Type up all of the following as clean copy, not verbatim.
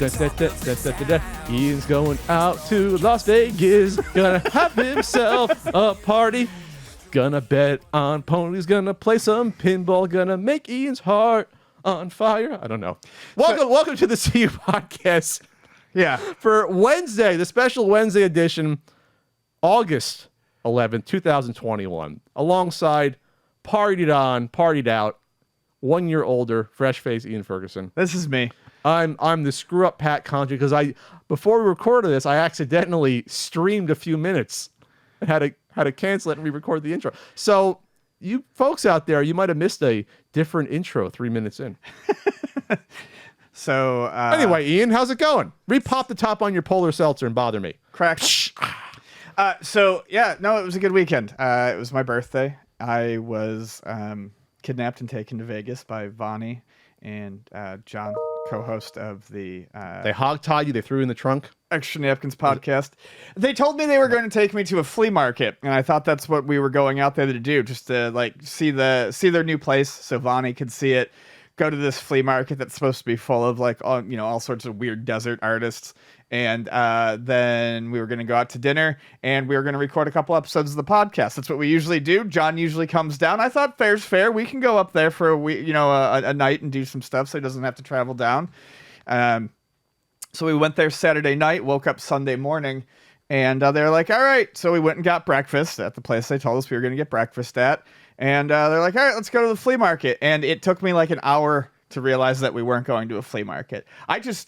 Ian's going out to Las Vegas, gonna have himself a party. Gonna bet on ponies, gonna play some pinball, gonna make Ian's heart on fire. I don't know. Welcome to the CU podcast. Yeah. For Wednesday, the special Wednesday edition, August 11th, 2021. Alongside partied out, 1 year older, fresh-faced Ian Ferguson. This is me. I'm the screw-up Pat Conjure because before we recorded this, I accidentally streamed a few minutes and had to cancel it and re-record the intro. So you folks out there, you might have missed a different intro 3 minutes in. So anyway, Ian, how's it going? Repop the top on your polar seltzer and bother me. Crack. It was a good weekend. It was my birthday. I was kidnapped and taken to Vegas by Vonnie and John, co-host of the They hog-tied you, they threw you in the trunk. Extra Napkins podcast. They told me they were going to take me to a flea market, and I thought that's what we were going out there to do, just to see their new place so Vonnie could see it. Go to this flea market that's supposed to be full of all sorts of weird desert artists. And then we were going to go out to dinner, and we were going to record a couple episodes of the podcast. That's what we usually do. John usually comes down. I thought fair's fair. We can go up there for a night and do some stuff, so he doesn't have to travel down. So we went there Saturday night, woke up Sunday morning, and they were like, all right. So we went and got breakfast at the place they told us we were going to get breakfast at. And they're like, all right, let's go to the flea market. And it took me like an hour to realize that we weren't going to a flea market. I was,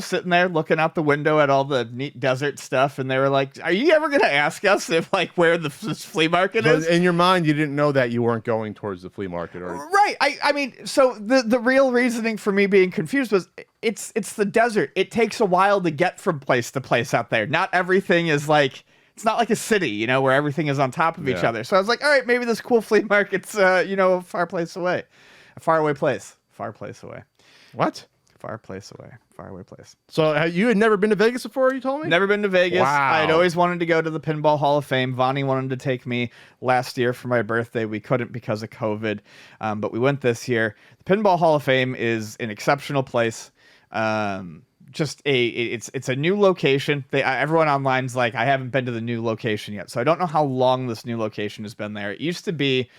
sitting there looking out the window at all the neat desert stuff, and they were like, are you ever going to ask us where this flea market is? In your mind, you didn't know that you weren't going towards the flea market. Right. I mean, so the real reasoning for me being confused was it's the desert. It takes a while to get from place to place out there. Not everything is it's not like a city, where everything is on top of each other. So I was like, all right, maybe this cool flea market's, a far place away. A faraway place. Far place away. What? Far place away. Faraway place. So you had never been to Vegas before, you told me? Never been to Vegas. Wow. I had always wanted to go to the Pinball Hall of Fame. Vonnie wanted to take me last year for my birthday. We couldn't because of COVID, but we went this year. The Pinball Hall of Fame is an exceptional place. It's a new location. Everyone online's like, I haven't been to the new location yet, so I don't know how long this new location has been there. It used to be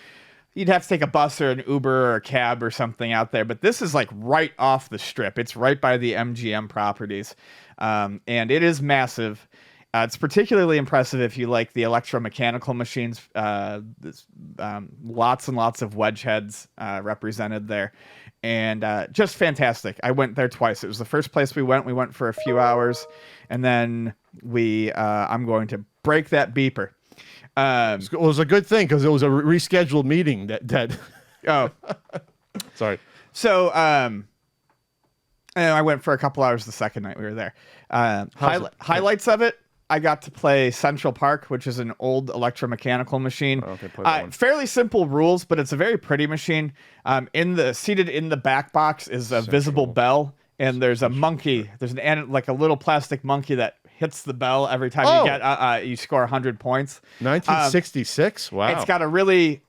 you'd have to take a bus or an Uber or a cab or something out there, but this is right off the strip. It's right by the MGM properties, and it is massive. It's particularly impressive if you like the electromechanical machines. Lots and lots of wedge heads represented there. And just fantastic. I went there twice. It was the first place we went. We went for a few hours, and then I'm going to break that beeper. It was a good thing because it was a rescheduled meeting that Oh. Sorry. So and I went for a couple hours the second night we were there. Highlights of it, I got to play Central Park, which is an old electromechanical machine. Oh, okay, play that one. Fairly simple rules, but it's a very pretty machine. Seated in the back box is a visible bell, and there's a monkey. There's a little plastic monkey that hits the bell every time you score 100 points. 1966? Wow. It's got a really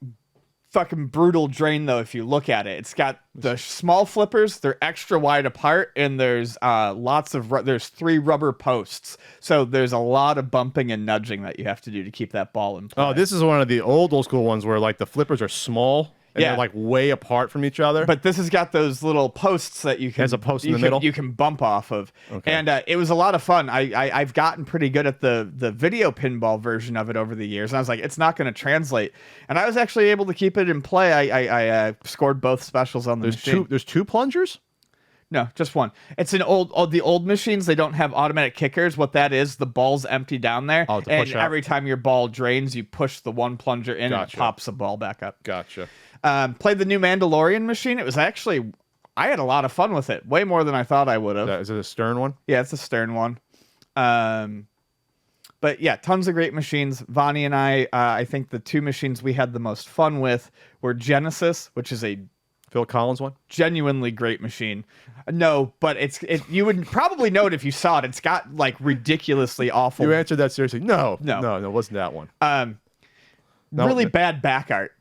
fucking brutal drain, though, if you look at it. It's got the small flippers. They're extra wide apart, and there's there's 3 rubber posts. So there's a lot of bumping and nudging that you have to do to keep that ball in play. Oh, this is one of the old school ones where the flippers are small. And they're way apart from each other. But this has got those little posts that you can. Has a post in the middle? You can bump off of. Okay. And it was a lot of fun. I've gotten pretty good at the video pinball version of it over the years. And I was like, it's not going to translate. And I was actually able to keep it in play. I scored both specials on the machine. There's 2 plungers? No, just one. It's the old machines. They don't have automatic kickers. What that is, the ball's empty down there. Oh, to and push out. Every time your ball drains, you push the one plunger in and it pops the ball back up. Gotcha. Played the new Mandalorian machine. It was actually, I had a lot of fun with it. Way more than I thought I would have. Is it a Stern one? Yeah, it's a Stern one. But yeah, tons of great machines. Vonnie and I think the 2 machines we had the most fun with were Genesis, which is a Phil Collins one? Genuinely great machine. No, but you would probably know it if you saw it. It's got ridiculously awful. You answered that seriously. No, it wasn't that one. Really bad back art.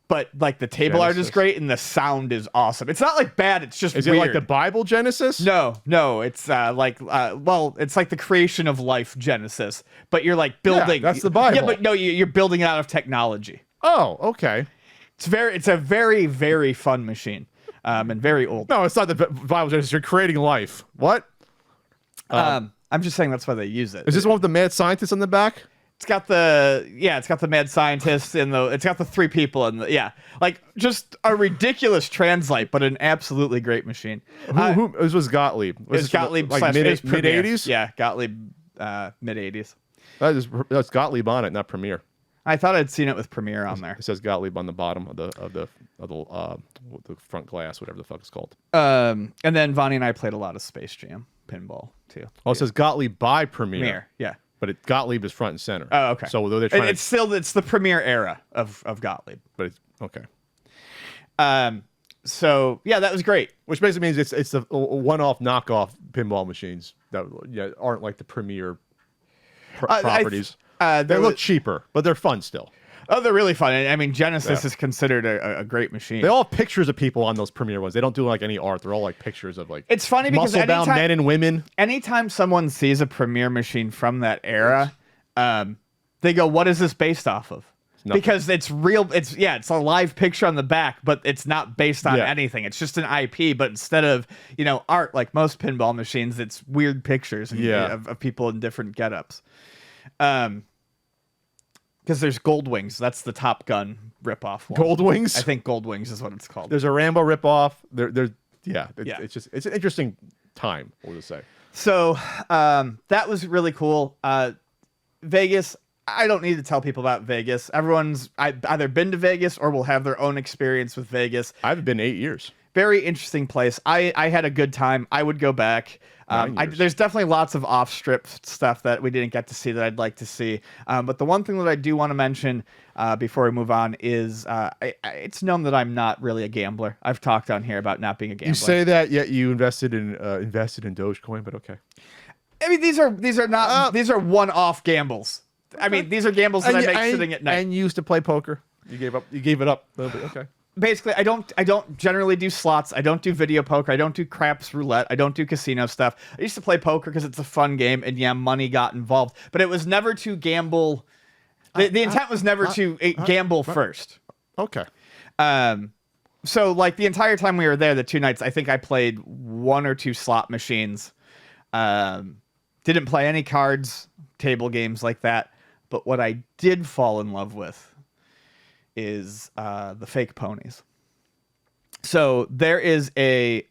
but like the table art is Genesis. great and the sound is awesome. It's not like bad. It's just Is weird. it like the Bible Genesis? No, it's it's like the creation of life Genesis, but you're like building. that's the Bible. Yeah, but no, you're building it out of technology. Oh, okay. It's a very, very fun machine, and very old. No, it's not the Bible Genesis. You're creating life. What? I'm just saying that's why they use it. Is this one with the mad scientist on the back? It's got the mad scientist and it's got the 3 people and like just a ridiculous translite, but an absolutely great machine. Who this was Gottlieb. It was Gottlieb like mid 80s. Yeah, Gottlieb, mid 80s. That's Gottlieb on it, not Premiere. I thought I'd seen it with Premiere on there. It says Gottlieb on the bottom of the front glass, whatever the fuck it's called. And then Vonnie and I played a lot of Space Jam pinball too. Oh, it says Gottlieb by Premiere. Yeah. But Gottlieb is front and center. Oh, okay. So though they're trying it's the Premiere era of Gottlieb. but it's okay. So yeah, that was great. Which basically means it's the one-off knockoff pinball machines that aren't like the Premiere properties. They look cheaper, but they're fun still. Oh, they're really fun. I mean, Genesis is considered a great machine. They all have pictures of people on those Premiere ones. They don't do like any art. They're all like pictures of like it's funny because muscle-bound men and women. Anytime someone sees a Premiere machine from that era, they go, "What is this based off of?" Because it's real. It's a live picture on the back, but it's not based on anything. It's just an IP. But instead of art like most pinball machines, it's weird pictures of people in different getups. Because there's Gold Wings. That's the Top Gun ripoff one. Gold Wings? I think Gold Wings is what it's called. There's a Rambo ripoff. It's an interesting time, we'll just say. So that was really cool. Vegas, I don't need to tell people about Vegas. Everyone's either been to Vegas or will have their own experience with Vegas. I haven't been 8 years. Very interesting place. I had a good time. I would go back. There's definitely lots of off-strip stuff that we didn't get to see that I'd like to see. But the one thing that I do want to mention before we move on is it's known that I'm not really a gambler. I've talked on here about not being a gambler. You say that, yet you invested in Dogecoin, but okay. I mean, these are one-off gambles. Okay. I mean, these are gambles that I make sitting at night. And you used to play poker. You gave it up a little bit. Okay. Basically, I don't generally do slots. I don't do video poker. I don't do craps roulette. I don't do casino stuff. I used to play poker because it's a fun game, and money got involved. But it was never to gamble. The intent was never to gamble first. Okay. So like the entire time we were there, the 2 nights, I think I played 1 or 2 slot machines. Didn't play any cards, table games like that. But what I did fall in love with is the fake ponies. So there is a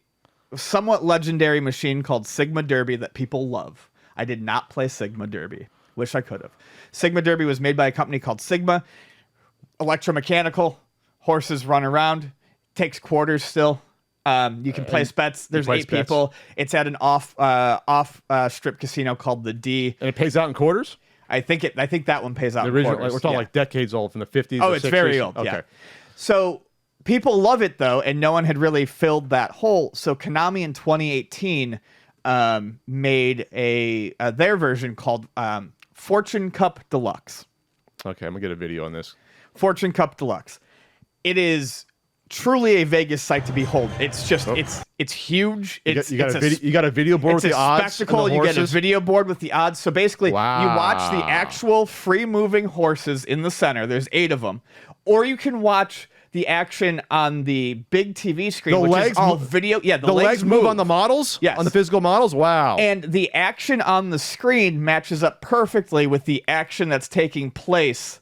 somewhat legendary machine called Sigma Derby that people love. I did not play Sigma Derby. Wish I could have. Sigma Derby was made by a company called Sigma. Electromechanical. Horses run around. Takes quarters still. You can place bets. There's 8 people. It's at an off strip casino called the D. And it pays out in quarters? I think that one pays out The original, in quarters. We're talking like decades old, from the 50s. Oh, or it's 60s. very old. Okay. Yeah. So people love it though, and no one had really filled that hole. So Konami in 2018 made their version called Fortune Cup Deluxe. Okay, I'm gonna get a video on this. Fortune Cup Deluxe. It is truly a Vegas sight to behold. It's just it's huge. You got a video board with the odds. It's a spectacle. You get a video board with the odds. So basically, you watch the actual free moving horses in the center. There's 8 of them, or you can watch the action on the big TV screen, which is all video. Yeah, the legs move on the models. Yes, on the physical models. Wow. And the action on the screen matches up perfectly with the action that's taking place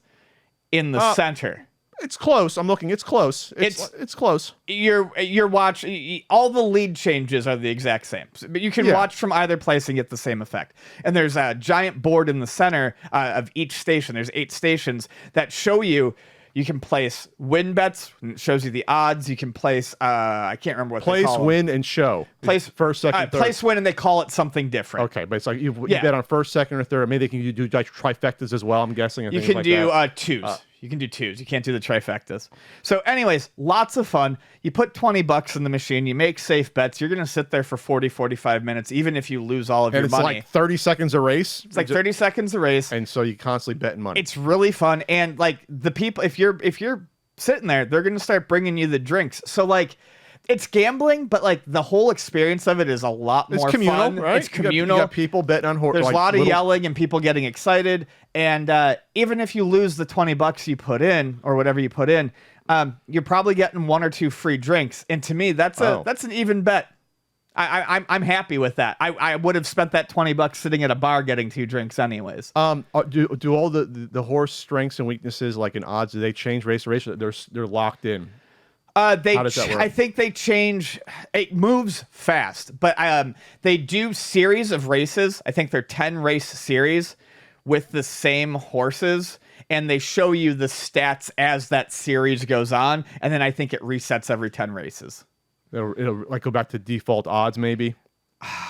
in the center. It's close. I'm looking. It's close. It's close. You're watching. All the lead changes are the exact same, but you can watch from either place and get the same effect. And there's a giant board in the center of each station. There's 8 stations that show you. You can place win bets. And it shows you the odds. You can place. I can't remember what they call them. Win, and show. Place first, second, third. Place, win, and they call it something different. Okay, but it's like you bet on first, second, or third. Maybe they can do like trifectas as well. I'm guessing. You can do 2s. You can do 2s. You can't do the trifectas. So anyways, lots of fun. You put $20 in the machine. You make safe bets. You're going to sit there for 40, 45 minutes, even if you lose all of your money. And it's like 30 seconds a race? It's like 30 seconds a race. And so you constantly betting money. It's really fun. And like the people, if you're sitting there, they're going to start bringing you the drinks. So like, it's gambling, but like the whole experience of it is a lot more communal, fun. right? It's communal. You got people betting on horses. There's a lot of yelling and people getting excited. And even if you lose the $20 you put in or whatever you put in, you're probably getting 1 or 2 free drinks. And to me, that's an even bet. I'm happy with that. I would have spent that $20 sitting at a bar getting 2 drinks anyways. Do all the horse strengths and weaknesses, like in odds, do they change race to race? They're locked in. How does that work? I think they change. It moves fast, but they do series of races. I think they're 10 race series with the same horses, and they show you the stats as that series goes on, and then I think it resets every 10 races. It'll like go back to default odds, maybe.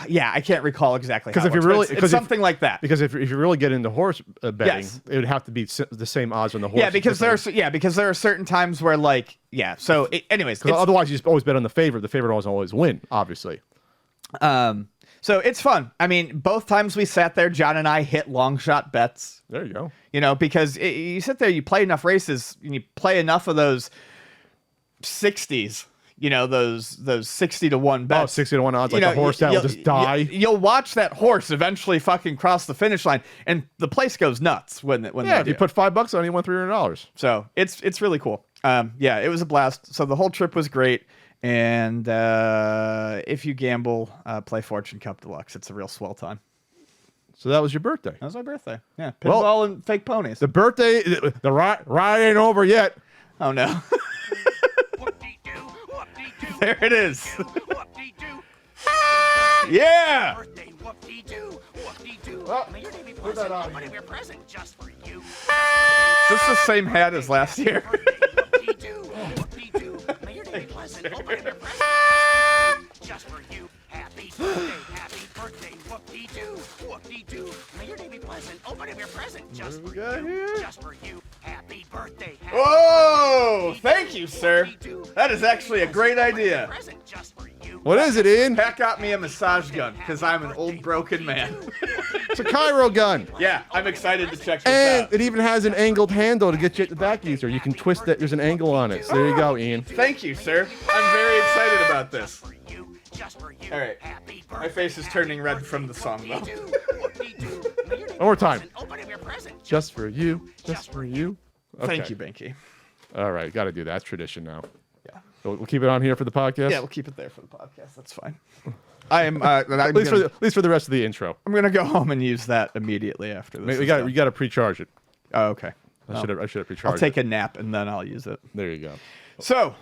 Yeah, I can't recall exactly. Because if you're really, it's something like that. Because if you really get into horse betting, Yes. it would have to be the same odds on the horse. Yeah, because there are certain times where like So anyways, otherwise you just always bet on the favorite. The favorite doesn't always win, obviously. So it's fun. I mean, both times we sat there, John and I hit long shot bets. There you go. You know, because you sit there, you play enough races, and you play enough of those 60s. You know, those 60 to 1 bets. 60 to 1 odds, like the horse that will just die. You'll watch that horse eventually fucking cross the finish line, and the place goes nuts when if you put $5 on it, you won $300. So it's really cool. It was a blast. So the whole trip was great. And if you gamble, play Fortune Cup Deluxe. It's a real swell time. So that was your birthday. That was my birthday. Yeah, pinball and fake ponies. The birthday, the ride ain't over yet. Oh no. There it is. Yeah. Put that on. Is this the same hat as last year? Just for you. Happy birthday, whoop-dee-doo, whoop-dee-doo. May your day be pleasant. Open up your present just for you. Just for you. Happy birthday. Whoa! Thank you, sir. That is actually a great idea. What is it, Ian? Pat got me a massage gun because I'm an old broken man. It's a Cairo gun. Yeah, I'm excited to check this out. And it even has an angled handle to get you at the back easier. You can twist it. There's an angle on it. So there you go, Ian. Thank you, sir. I'm very excited about this. All right. My face is turning red from the song, though. One more time. Just for you. Just for you. Okay. Thank you, Banky. All right. Got to do that. That's tradition now. Yeah. We'll keep it on here for the podcast? Yeah, we'll keep it there for the podcast. That's fine. I'm at least for the rest of the intro. I'm gonna go home and use that immediately after this. We got to pre-charge it. Oh, okay. I should have pre-charged. I'll take a nap and then I'll use it. There you go. So,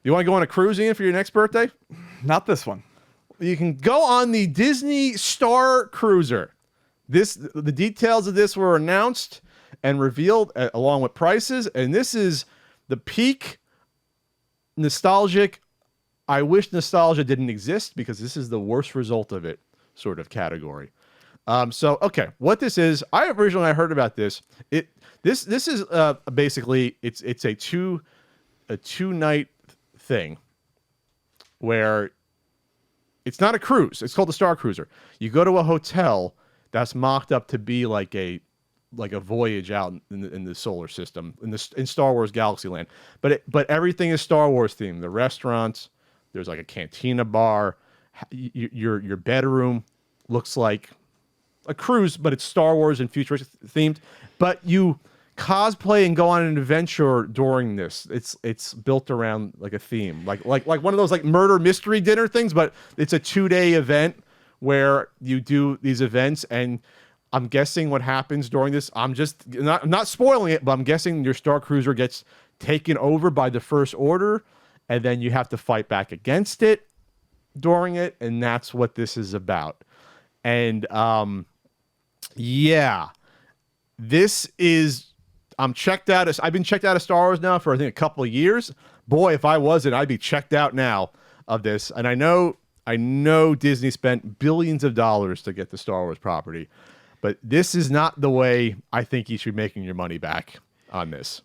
you want to go on a cruise, Ian, for your next birthday? Not this one. You can go on the Disney Starcruiser. The details of this were announced and revealed along with prices, and this is the peak nostalgic. I wish nostalgia didn't exist because this is the worst result of it sort of category. Okay, what this is, I originally heard about this. This is basically it's a two night thing where it's not a cruise. It's called the Starcruiser. You go to a hotel that's mocked up to be like a voyage out in the solar system in Star Wars Galaxy Land, but everything is Star Wars themed. The restaurants, there's like a cantina bar. Your bedroom looks like a cruise, but it's Star Wars and futuristic themed. But you cosplay and go on an adventure during this. It's built around like a theme, like one of those like murder mystery dinner things, but it's a 2-day event where you do these events. And I'm guessing what happens during this, I'm not spoiling it, but I'm guessing your Starcruiser gets taken over by the First Order, and then you have to fight back against it during it, and that's what this is about. And this is, I'm checked out. I've been checked out of Star Wars now for I think a couple of years. Boy, if I wasn't, I'd be checked out now of this. And I know Disney spent billions of dollars to get the Star Wars property, but this is not the way I think you should be making your money back on this.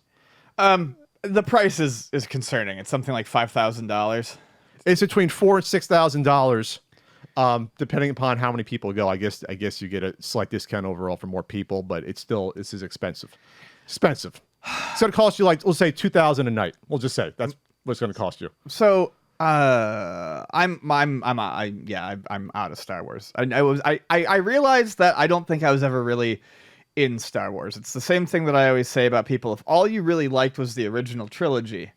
The price is concerning. It's something like $5,000. It's between $4,000 and $6,000, depending upon how many people go. I guess you get a slight discount overall for more people, but this is expensive. Expensive. It's going to cost you like, we'll say $2,000 a night. We'll just say that's what it's going to cost you. So I'm out of Star Wars. I realized that I don't think I was ever really in Star Wars. It's the same thing that I always say about people. If all you really liked was the original trilogy,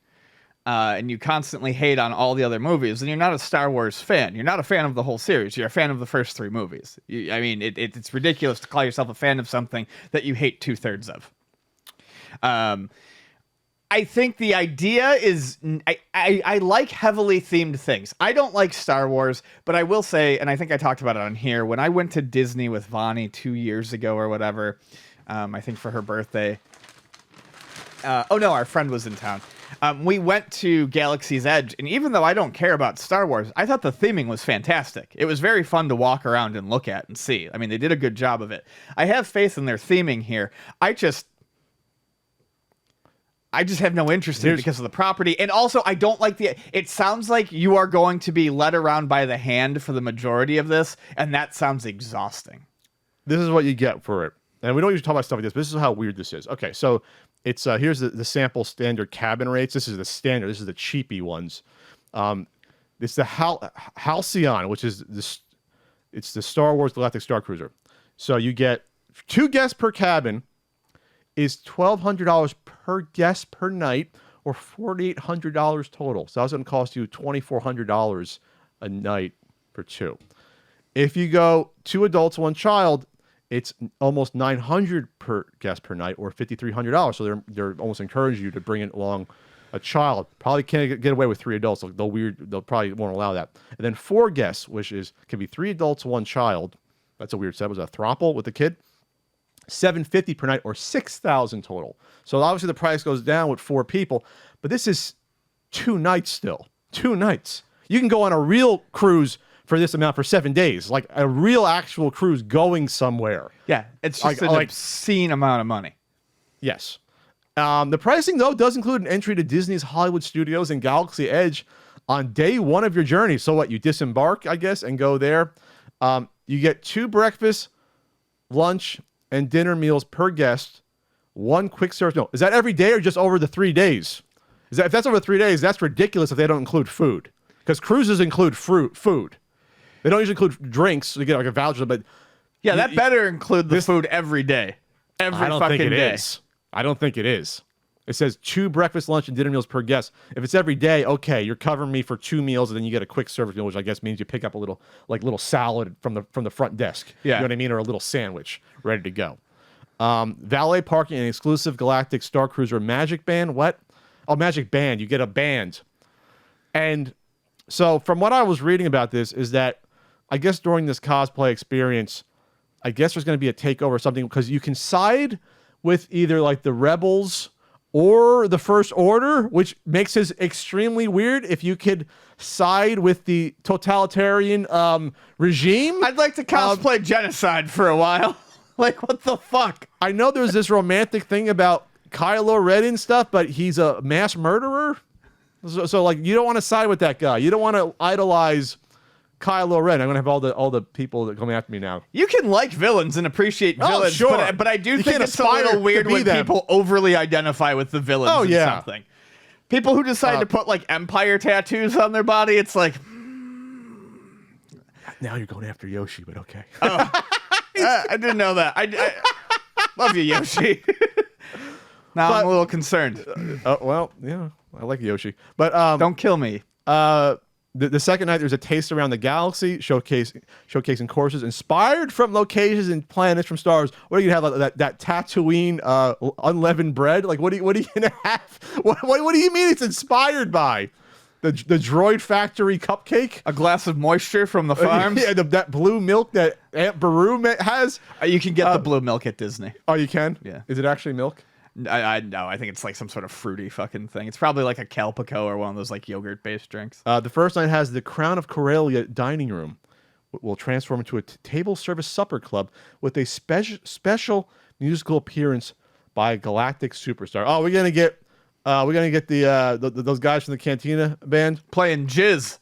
and you constantly hate on all the other movies, then you're not a Star Wars fan. You're not a fan of the whole series. You're a fan of the first 3 movies. It's ridiculous to call yourself a fan of something that you hate 2/3 of. I think the idea is I like heavily themed things. I don't like Star Wars, but I will say, and I think I talked about it on here, when I went to Disney with Vonnie 2 years ago or whatever, I think for her birthday. Our friend was in town. We went to Galaxy's Edge, and even though I don't care about Star Wars, I thought the theming was fantastic. It was very fun to walk around and look at and see. I mean, they did a good job of it. I have faith in their theming here. I just have no interest in it because of the property. And also, I don't like it sounds like you are going to be led around by the hand for the majority of this, and that sounds exhausting. This is what you get for it. And we don't usually talk about stuff like this, but this is how weird this is. Okay, so it's here's the sample standard cabin rates. This is the standard. This is the cheapy ones. It's the Halcyon, which is it's the Star Wars Galactic Starcruiser. So you get 2 guests per cabin, is $1,200 per guest per night, or $4,800 total. So that's going to cost you $2,400 a night for 2. If you go 2 adults, 1 child, it's almost $900 per guest per night, or $5,300. So they're almost encouraging you to bring along a child. Probably can't get away with 3 adults. They'll probably won't allow that. And then 4 guests, which can be 3 adults, 1 child. That's a weird set. Was a throuple with a kid. $750 per night, or $6,000 total. So obviously the price goes down with 4 people, but this is 2 nights still. 2 nights. You can go on a real cruise for this amount for 7 days, like a real actual cruise going somewhere. Yeah, it's just an obscene amount of money. Yes. The pricing, though, does include an entry to Disney's Hollywood Studios and Galaxy Edge on day 1 of your journey. So what? You disembark, I guess, and go there. You get 2 breakfasts, lunch, and dinner meals per guest, 1 quick service. No, is that every day or just over the 3 days? If that's over 3 days, that's ridiculous if they don't include food. Because cruises include food. They don't usually include drinks. So you get like a voucher, but yeah, that better include the food every day. Every fucking day. I don't think it is. It says 2 breakfast, lunch, and dinner meals per guest. If it's every day, okay, you're covering me for 2 meals, and then you get a quick service meal, which I guess means you pick up a little salad from the front desk. Yeah. You know what I mean? Or a little sandwich ready to go. Valet parking and exclusive Galactic Starcruiser Magic Band. What? Oh, Magic Band. You get a band. And so from what I was reading about this is that I guess during this cosplay experience, I guess there's going to be a takeover or something, because you can side with either like the Rebels or the First Order, which makes this extremely weird. If you could side with the totalitarian regime. I'd like to cosplay genocide for a while. Like, what the fuck? I know there's this romantic thing about Kylo Ren and stuff, but he's a mass murderer. So like, you don't want to side with that guy. You don't want to idolize Kylo Ren. I'm gonna have all the people that come after me now. You can like villains and appreciate villains, sure. but I do think it's a little weird when people overly identify with the villains in something. People who decide to put like Empire tattoos on their body, it's like, now you're going after Yoshi, but okay. Oh, I didn't know that. I love you, Yoshi. Now I'm a little concerned. Well, yeah, I like Yoshi, but don't kill me. The second night, there's a taste around the galaxy, showcasing courses inspired from locations and planets from Star Wars. What are you gonna have, that Tatooine unleavened bread? Like, what are you gonna have? What do you mean it's inspired by? The Droid Factory cupcake? A glass of moisture from the farms? Yeah, that blue milk that Aunt Beru has. You can get the blue milk at Disney. Oh, you can? Yeah. Is it actually milk? I know. I think it's like some sort of fruity fucking thing. It's probably like a Calpico or one of those like yogurt-based drinks. The first night has the Crown of Corellia dining room. Will transform into a table service supper club with a special musical appearance by a galactic superstar. Oh, we're gonna get those guys from the Cantina band playing jizz.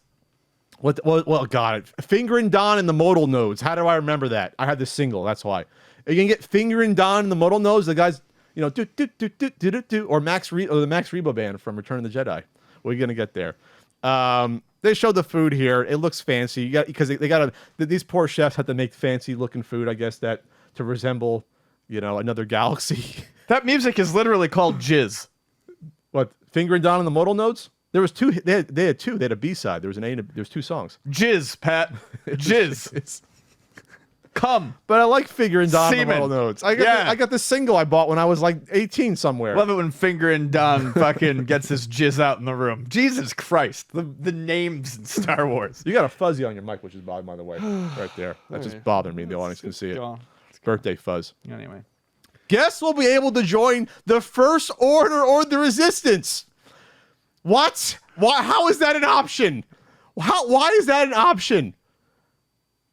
Well, God, Fingering Don and the Modal Nodes. How do I remember that? I had the single. That's why. You can get Fingering Don and the Modal Nodes. The guys. you know, do do do do do do do, or the Max Rebo band from Return of the Jedi. We're gonna get there. They show the food here. It looks fancy. You got because they got these poor chefs have to make fancy looking food. I guess that to resemble, you know, another galaxy. That music is literally called Jizz. What, Finger and Down on the Modal Notes? There was two. They had two. They had a B-side. There was an A. There was two songs. Jizz, Pat. Jizz. Come. But I like Finger and Down on the Semen. Modal Notes. I got this single I bought when I was like 18 somewhere. Love it when Finger and Don fucking gets his jizz out in the room. Jesus Christ. The names in Star Wars. You got a fuzzy on your mic, which is bothering, by the way, right there. That's just bothering me. The audience can see it. Birthday fuzz. Anyway. Guests will be able to join the First Order or the Resistance. What? Why? How is that an option? Why is that an option?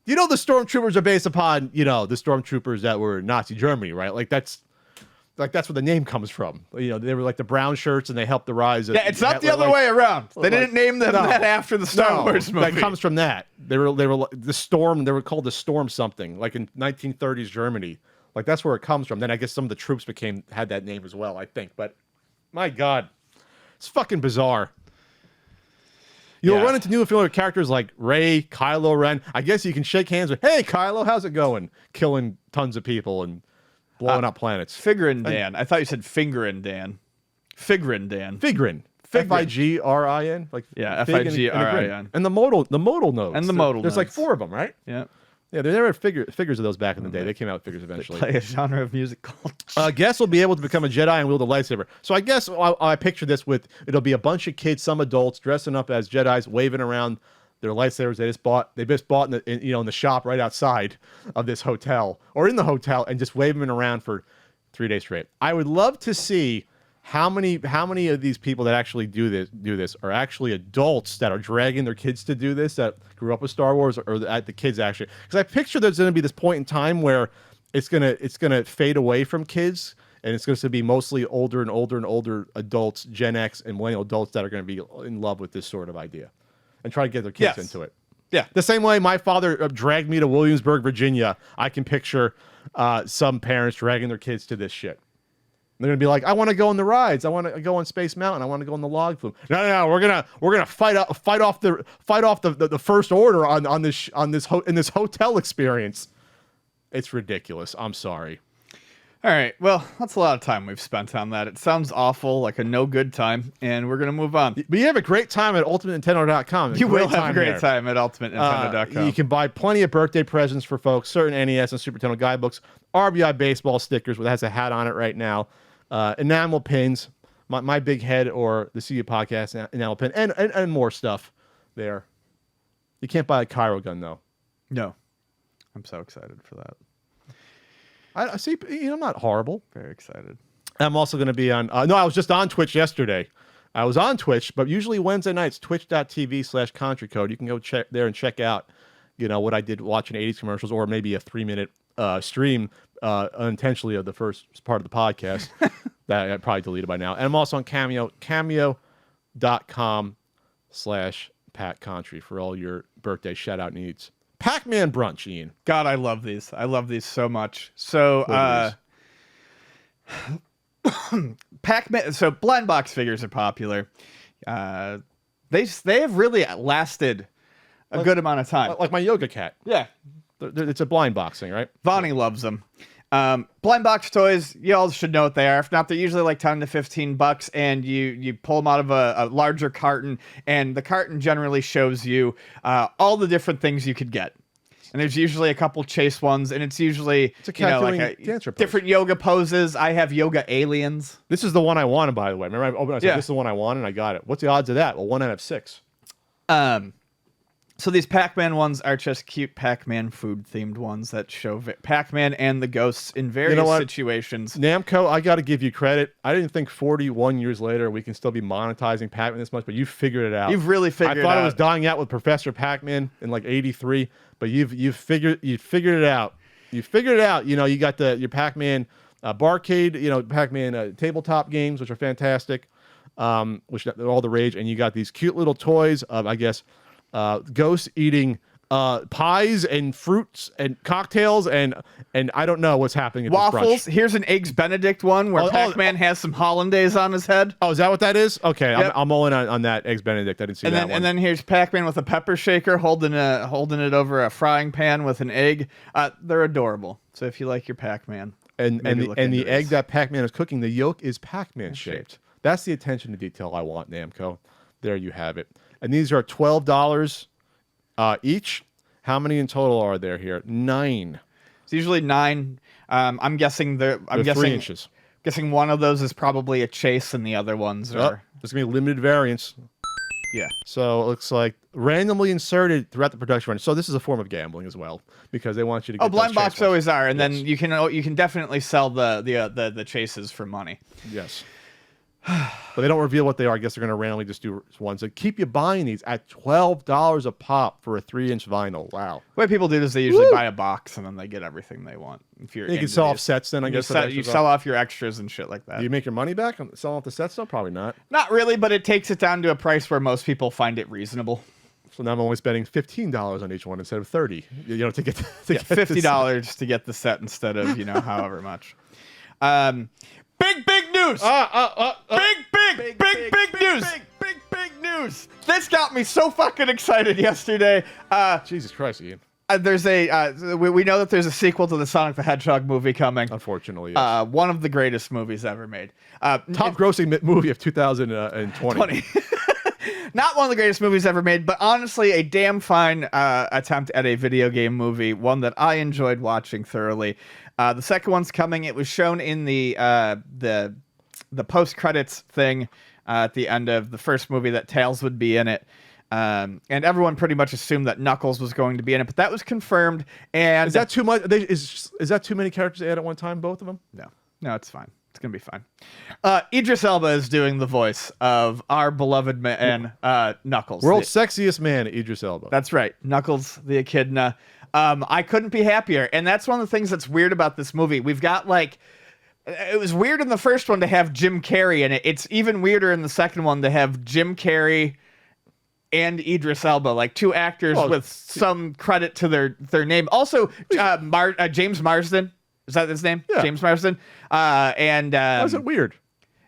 You know the stormtroopers are based upon, you know, the stormtroopers that were in Nazi Germany, right? Like that's where the name comes from. You know, they were like the brown shirts and they helped the rise of it's not the other way around. They didn't name them that after the Star Wars movie. That comes from that. They were the Storm, they were called the Storm something, like in 1930s Germany. Like that's where it comes from. Then I guess some of the troops had that name as well, I think. But my God, it's fucking bizarre. You'll run into new familiar characters like Rey, Kylo Ren. I guess you can shake hands with, hey, Kylo, how's it going? Killing tons of people and blowing up planets. Figrin Dan. I thought you said Fingrin Dan. Figrin Dan. Figrin. Figrin. Like Figrin. And the modal nodes. And the modal There's like 4 of them, right? Yeah. Yeah, there were figures of those back in the day. They came out with figures eventually. Play a genre of music called... Guests will be able to become a Jedi and wield a lightsaber. So I guess I picture this with, it'll be a bunch of kids, some adults, dressing up as Jedis, waving around their lightsabers they just bought in the shop right outside of this hotel, or in the hotel, and just waving them around for 3 days straight. I would love to see how many of these people that actually do this are actually adults that are dragging their kids to do this, that grew up with Star Wars, or the kids actually. Because I picture there's going to be this point in time where it's gonna fade away from kids, and it's going to be mostly older and older adults, Gen X and millennial adults that are going to be in love with this sort of idea and try to get their kids into it. Yeah. The same way my father dragged me to Williamsburg, Virginia, I can picture some parents dragging their kids to this shit. They're gonna be like, I want to go on the rides. I want to go on Space Mountain. I want to go on the log flume. No. We're gonna fight off the First Order in this hotel experience. It's ridiculous. I'm sorry. All right. Well, that's a lot of time we've spent on that. It sounds awful, like a no good time, and we're gonna move on. But you have a great time at UltimateNintendo.com. You will have a great time at UltimateNintendo.com. You can buy plenty of birthday presents for folks, certain NES and Super Nintendo guidebooks, RBI baseball stickers that has a hat on it right now. Enamel pins, my big head, or the CU podcast enamel pin, and more stuff there. You can't buy a Cairo gun though. No, I'm so excited for that. I see. I'm not horrible. Very excited. I'm also going to be on. No, I was just on Twitch yesterday. I was on Twitch, but usually Wednesday nights, twitch.tv/CountryCode. You can go check there and check out, what I did watching 80s commercials, or maybe a 3-minute stream unintentionally of the first part of the podcast that I probably deleted by now. And I'm also on Cameo, cameo.com/PatCountry for all your birthday shout out needs. Pac-Man Brunch, Ian. God, I love these. I love these so much. So, Pac-Man. So, blind box figures are popular. They have really lasted a good amount of time. Like my yoga cat. Yeah. It's a blind box thing, right? Vonnie loves them. Blind box toys, you all should know what they are. If not, they're usually like $10 to $15, and you pull them out of a larger carton, and the carton generally shows you all the different things you could get. And there's usually a couple chase ones, and it's usually different yoga poses. I have yoga aliens. This is the one I wanted, by the way. Remember, I said this is the one I wanted, and I got it. What's the odds of that? Well, 1 out of 6. So these Pac-Man ones are just cute Pac-Man food-themed ones that show Pac-Man and the ghosts in various situations. Namco, I got to give you credit. I didn't think 41 years later we can still be monetizing Pac-Man this much, but you figured it out. You've really figured it out. I thought it was dying out with Professor Pac-Man in like 83, but you've figured it out. You figured it out. You got your Pac-Man barcade, Pac-Man tabletop games, which are fantastic, which are all the rage, and you got these cute little toys of, I guess, ghosts eating pies and fruits and cocktails and I don't know what's happening at Waffles. this brunch. Here's an Eggs Benedict one where Pac-Man has some hollandaise on his head. Oh, is that what that is? Okay, Yep. I'm all in on that Eggs Benedict. I didn't see that one. And then here's Pac-Man with a pepper shaker holding it over a frying pan with an egg. They're adorable. So if you like your Pac-Man, and the egg that Pac-Man is cooking, the yolk is Pac-Man shaped. That's the attention to detail I want, Namco. There you have it. And these are $12 each. How many in total are there here? 9. It's usually 9. I'm guessing 3 inches. Guessing one of those is probably a chase, and the other ones are. There's gonna be limited variants. Yeah. So it looks like randomly inserted throughout the production run. So this is a form of gambling as well, because they want you to get blind box ones. always are, and then you can definitely sell the chases for money. Yes. But they don't reveal what they are. I guess they're going to randomly just do ones that keep you buying these at $12 a pop for a 3-inch vinyl. Wow. The way people do this, they usually buy a box and then they get everything they want. If you're you can sell off sets then, I guess. You sell off your extras and shit like that. Do you make your money back on selling off the sets though? Probably not. Not really, but it takes it down to a price where most people find it reasonable. So now I'm only spending $15 on each one instead of $30. You know, to get $50 to get the set instead of however much. Big news! Big news! Big news! This got me so fucking excited yesterday. Jesus Christ, Ian. There's we know that there's a sequel to the Sonic the Hedgehog movie coming. Unfortunately, yes. One of the greatest movies ever made. Top grossing movie of 2020. Not one of the greatest movies ever made, but honestly, a damn fine attempt at a video game movie. One that I enjoyed watching thoroughly. The second one's coming. It was shown in the post credits thing at the end of the first movie that Tails would be in it. And everyone pretty much assumed that Knuckles was going to be in it, but that was confirmed. And is that too much? Is that too many characters to add at one time? Both of them? No, it's fine. It's gonna be fine. Idris Elba is doing the voice of our beloved man, Knuckles. World's sexiest man, Idris Elba. That's right, Knuckles the Echidna. I couldn't be happier, and that's one of the things that's weird about this movie. We've got it was weird in the first one to have Jim Carrey in it. It's even weirder in the second one to have Jim Carrey and Idris Elba, like two actors with some credit to their name. Also, James Marsden. Is that his name? Yeah. James Marsden. And why is it weird?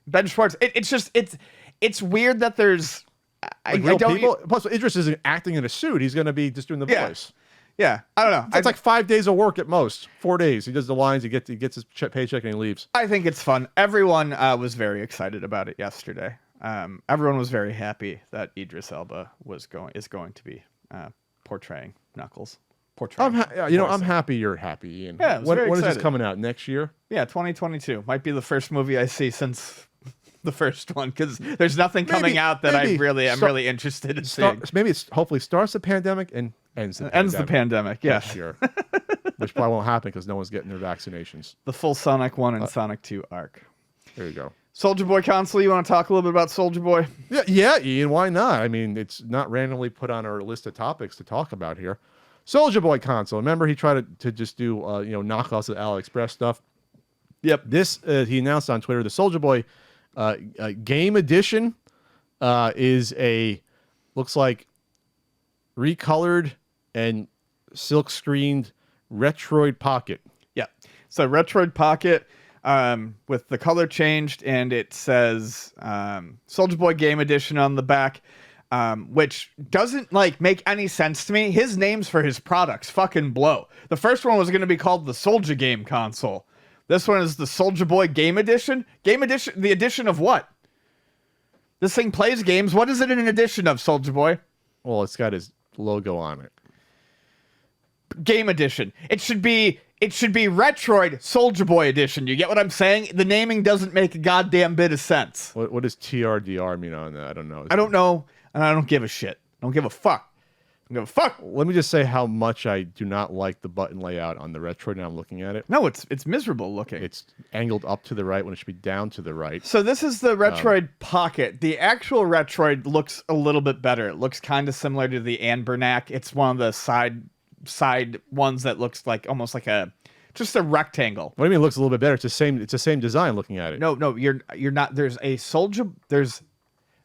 Ben Schwartz. It's weird that there's real people. Plus, Idris isn't acting in a suit. He's going to be just doing the voice. Yeah, I don't know. It's like 5 days of work at most. 4 days. He does the lines. He gets his paycheck and he leaves. I think it's fun. Everyone was very excited about it yesterday. Everyone was very happy that Idris Elba is going to be portraying Knuckles. I'm happy you're happy, Ian. Yeah, when is this coming out? Next year? Yeah, 2022. Might be the first movie I see since the first one, because there's nothing coming out that I'm really interested in seeing. Maybe it hopefully starts the pandemic and ends the pandemic. Yeah, next year. Which probably won't happen because no one's getting their vaccinations. The full Sonic 1 and Sonic 2 arc. There you go. Soulja Boy Console, you want to talk a little bit about Soulja Boy? Yeah, Ian, why not? I mean, it's not randomly put on our list of topics to talk about here. Soulja Boy Console. Remember, he tried to just do knockoffs of AliExpress stuff. Yep. This he announced on Twitter. The Soulja Boy Game Edition is looks like recolored and silk screened Retroid Pocket. Yeah. So Retroid Pocket with the color changed, and it says Soulja Boy Game Edition on the back. Which doesn't make any sense to me. His names for his products fucking blow. The first one was going to be called the Soulja Game Console. This one is the Soulja Boy Game Edition. Game Edition, the edition of what? This thing plays games. What is it in an edition of, Soulja Boy? Well, it's got his logo on it. Game Edition. It should be Retroid Soulja Boy Edition. You get what I'm saying? The naming doesn't make a goddamn bit of sense. What does TRDR mean on that? I don't know. I don't know. And I don't give a shit. I don't give a fuck. I don't give a fuck. Let me just say how much I do not like the button layout on the Retroid. Now I'm looking at it. No, it's miserable looking. It's angled up to the right when it should be down to the right. So this is the Retroid Pocket. The actual Retroid looks a little bit better. It looks kind of similar to the Anbernac. It's one of the side ones that looks like almost like just a rectangle. What do you mean it looks a little bit better? It's the same design looking at it. No, you're not. There's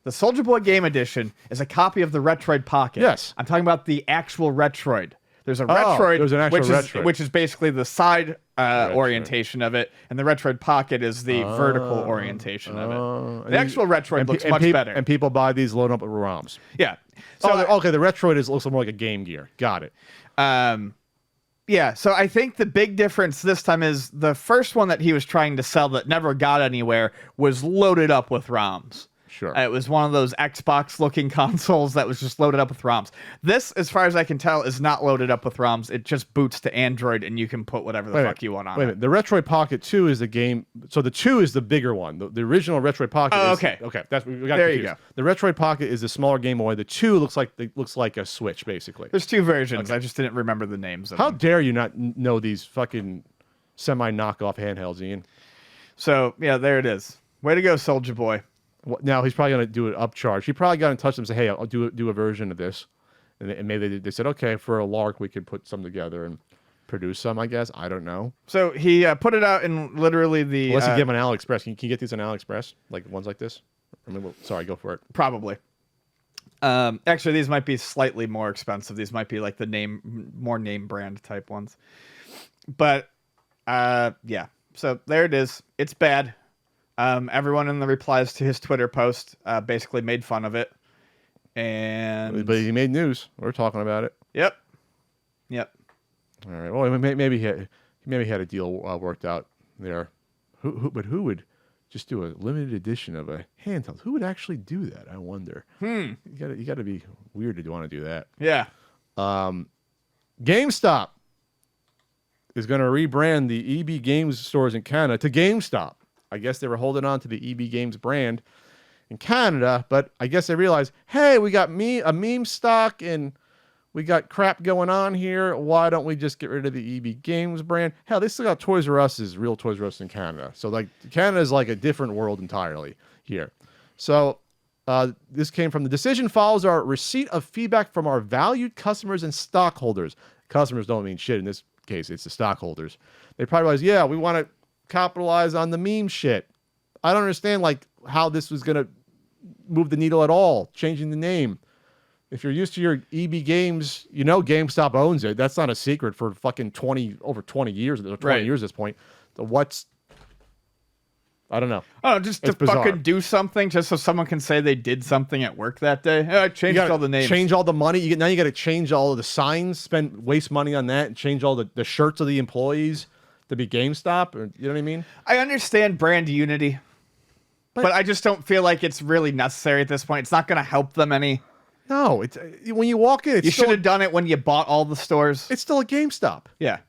The Soulja Boy Game Edition is a copy of the Retroid Pocket. Yes. I'm talking about the actual Retroid. There's a Oh, Retroid, there's an actual Retroid. which is basically the side orientation of it, and the Retroid Pocket is the vertical orientation of it. The actual Retroid looks much better. And people buy these, load up with ROMs. Yeah. So okay, the Retroid looks more like a Game Gear. Got it. Yeah, so I think the big difference this time is the first one that he was trying to sell that never got anywhere was loaded up with ROMs. Sure. It was one of those Xbox-looking consoles that was just loaded up with ROMs. This, as far as I can tell, is not loaded up with ROMs. It just boots to Android, and you can put whatever the fuck you want on it. Wait a minute. The Retroid Pocket 2 is the game. So the 2 is the bigger one. The original Retroid Pocket is... Okay. Okay. That's, we got there confused. you go. The Retroid Pocket is the smaller Game Boy. The 2 looks like a Switch, basically. There's two versions. Okay. I just didn't remember the names of them. How dare you not know these fucking semi-knockoff handhelds, Ian? So, yeah, there it is. Way to go, Soulja Boy. Now he's probably going to do an upcharge. He probably got in touch with them and said, "Hey, I'll do a version of this," and maybe they said, "Okay, for a lark, we could put some together and produce some." I guess I don't know. So he put it out in literally the. Unless you get them on AliExpress, can you get these on AliExpress, like ones like this? I mean, sorry, go for it. Probably. Actually, these might be slightly more expensive. These might be like the more name brand type ones. But yeah. So there it is. It's bad. Everyone in the replies to his Twitter post basically made fun of it, and But he made news. We're talking about it. Yep. All right. Well, maybe he had a deal worked out there. But who would just do a limited edition of a handheld? Who would actually do that? I wonder. You got to be weird to want to do that. Yeah. GameStop is going to rebrand the EB Games stores in Canada to GameStop. I guess they were holding on to the EB Games brand in Canada, but I guess they realized, hey, we got a meme stock and we got crap going on here. Why don't we just get rid of the EB Games brand? Hell, they still got Toys R Us, real Toys R Us in Canada. So like Canada is like a different world entirely here. So this came from the decision follows our receipt of feedback from our valued customers and stockholders. Customers don't mean shit in this case. It's the stockholders. They probably realized, yeah, we want to capitalize on the meme shit. I don't understand like how this was going to move the needle at all, changing the name. If you're used to your EB Games, you know GameStop owns it. That's not a secret for fucking over 20 years, or 20 years at this point. I don't know. Oh, just it's to bizarre. Fucking do something just so someone can say they did something at work that day. I changed all the names. Change all the money. Now you got to change all of the signs, waste money on that, and change all the shirts of the employees to be GameStop. Or, you know what I mean? I understand brand unity, but I just don't feel like it's really necessary at this point. It's not going to help them any. No, it's when you walk in, you should have done it when you bought all the stores. It's still a GameStop. Yeah.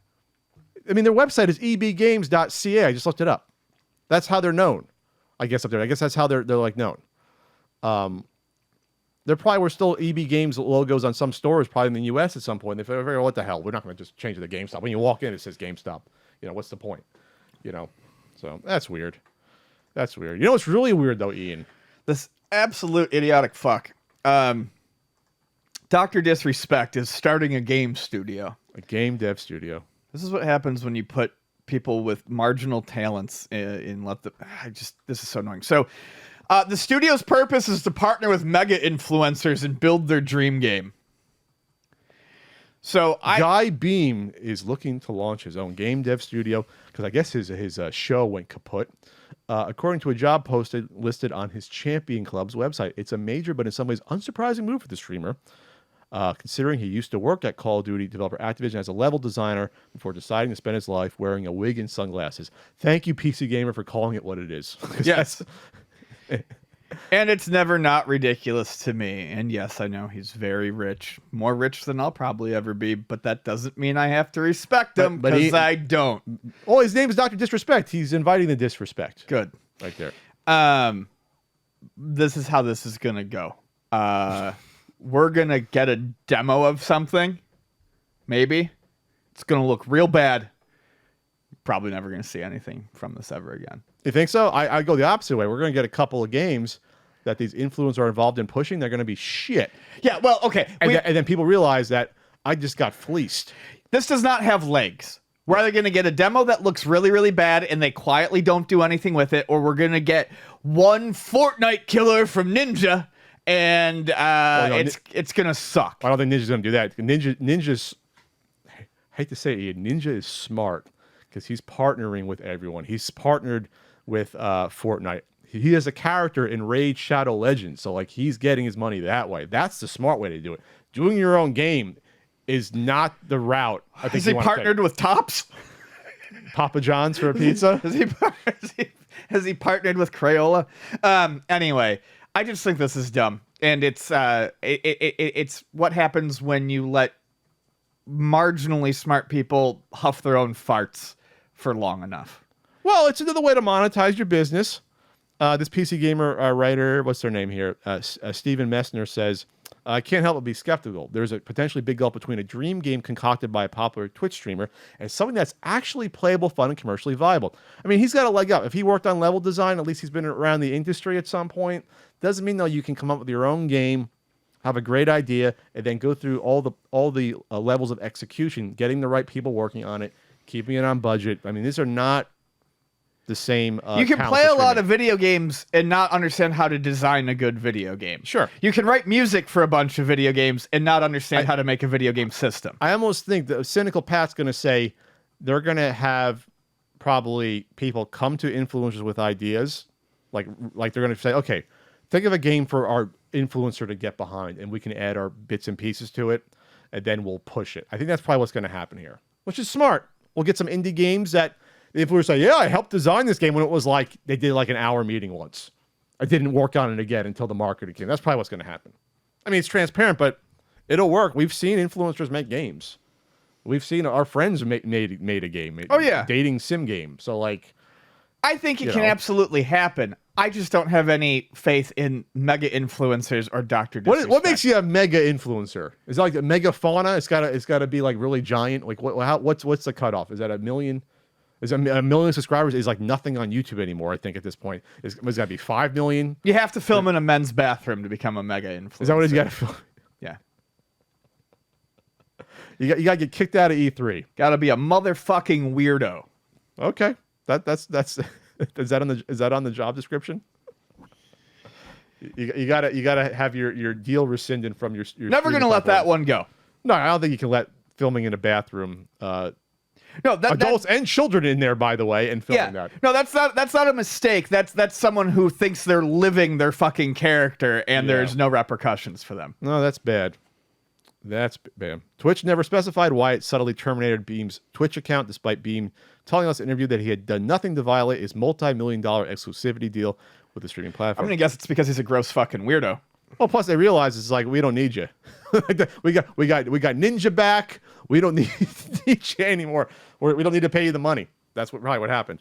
I mean, their website is ebgames.ca. I just looked it up. That's how they're known, I guess, up there. I guess that's how they're like known. There probably were still EB Games logos on some stores, probably in the U.S. at some point. They figured, what the hell? We're not going to just change it to GameStop. When you walk in, it says GameStop. You know, what's the point? You know, so that's weird. That's weird. You know what's really weird, though, Ian? This absolute idiotic fuck. Dr. Disrespect is starting a game studio. A game dev studio. This is what happens when you put people with marginal talents this is so annoying. So the studio's purpose is to partner with mega influencers and build their dream game. So Guy Beam is looking to launch his own game dev studio because I guess his show went kaput. According to a job posted listed on his Champion Club's website, it's a major but in some ways unsurprising move for the streamer. Considering he used to work at Call of Duty developer Activision as a level designer before deciding to spend his life wearing a wig and sunglasses. Thank you, PC Gamer, for calling it what it is. Yes. And it's never not ridiculous to me. And yes, I know he's very rich. More rich than I'll probably ever be, but that doesn't mean I have to respect him because I don't. Oh, his name is Dr. Disrespect. He's inviting the disrespect. Good. Right there. This is how this is going to go. We're going to get a demo of something. Maybe. It's going to look real bad. Probably never going to see anything from this ever again. You think so? I go the opposite way. We're going to get a couple of games that these influencers are involved in pushing. They're going to be shit. Yeah, well, okay. And then people realize that I just got fleeced. This does not have legs. We're either going to get a demo that looks really, really bad and they quietly don't do anything with it, or we're going to get one Fortnite killer from Ninja and it's gonna suck. I don't think Ninja's gonna do that. Ninja's, I hate to say it, Ian, Ninja is smart because he's partnering with everyone. He's partnered with Fortnite. He has a character in Raid Shadow Legends, so like he's getting his money that way. That's the smart way to do it. Doing your own game is not the route. I think Has he partnered with Tops? Papa John's for a pizza? Has he partnered with Crayola? Anyway, I just think this is dumb, and it's what happens when you let marginally smart people huff their own farts for long enough. Well, it's another way to monetize your business. This PC Gamer writer, what's their name here? Stephen Messner says, I can't help but be skeptical. There's a potentially big gulf between a dream game concocted by a popular Twitch streamer and something that's actually playable, fun, and commercially viable. I mean, he's got a leg up. If he worked on level design, at least he's been around the industry at some point. Doesn't mean, though, you can come up with your own game, have a great idea, and then go through all the levels of execution, getting the right people working on it, keeping it on budget. I mean, these are not the same. You can play a lot of video games and not understand how to design a good video game. Sure. You can write music for a bunch of video games and not understand how to make a video game system. I almost think the cynical Pat's going to say they're going to have probably people come to influencers with ideas. Like they're going to say, okay, think of a game for our influencer to get behind, and we can add our bits and pieces to it, and then we'll push it. I think that's probably what's going to happen here, which is smart. We'll get some indie games that the influencer say, yeah, I helped design this game, when it was like they did like an hour meeting once. I didn't work on it again until the marketing came. That's probably what's going to happen. I mean, it's transparent, but it'll work. We've seen influencers make games. We've seen our friends made a game. Oh, yeah. Dating sim game. So, like, I think it can absolutely happen. I just don't have any faith in mega influencers or Dr. Disrespect. What makes you a mega influencer? Is it like a mega fauna? It's got to be like really giant. Like what's the cutoff? Is that 1 million? Is a million subscribers is like nothing on YouTube anymore, I think, at this point. It's got to be 5 million. You have to film in a men's bathroom to become a mega influencer. Is that what it is? You got to film? Yeah. You got to get kicked out of E3. Got to be a motherfucking weirdo. Okay. That's is that on the job description? You gotta have your deal rescinded from your Never gonna let that one go. No, I don't think you can let filming in a bathroom. No, adults and children in there, by the way, and filming that. No, that's not a mistake. That's someone who thinks they're living their fucking character, and there's no repercussions for them. No, that's bad. That's bad. Twitch never specified why it subtly terminated Beam's Twitch account, despite Beam telling us in an interview that he had done nothing to violate his multi-million-dollar exclusivity deal with the streaming platform. I'm gonna guess it's because he's a gross fucking weirdo. Well, plus they realize it's like, we don't need you. we got Ninja back. We don't need you anymore. We don't need to pay you the money. That's probably what happened.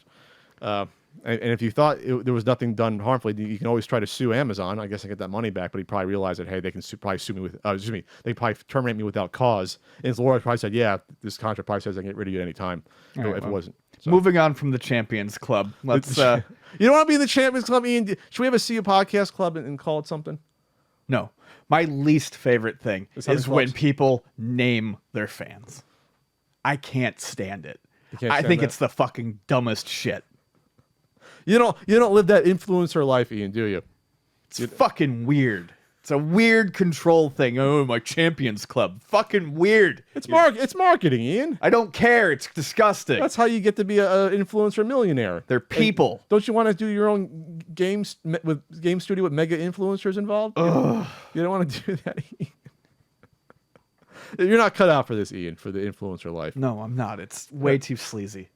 And if you thought there was nothing done harmfully, you can always try to sue Amazon. I guess I get that money back, but he probably realized that, hey, they can probably sue me with, they probably terminate me without cause. And Laura probably said, yeah, this contract probably says I can get rid of you at any time if it wasn't. So. Moving on from the Champions Club. Let's. You don't want to be in the Champions Club, Ian? Should we have a See You Podcast Club and call it something? No. My least favorite thing is when people name their fans. I can't stand it. I think it's the fucking dumbest shit. You don't live that influencer life, Ian, do you? It's fucking weird. It's a weird control thing. Oh, my Champions Club. Fucking weird. It's marketing, Ian. I don't care. It's disgusting. That's how you get to be an influencer millionaire. They're people. And don't you want to do your own game studio with mega influencers involved? Ugh. You don't want to do that, Ian. You're not cut out for this, Ian, for the influencer life. No, I'm not. It's way too sleazy.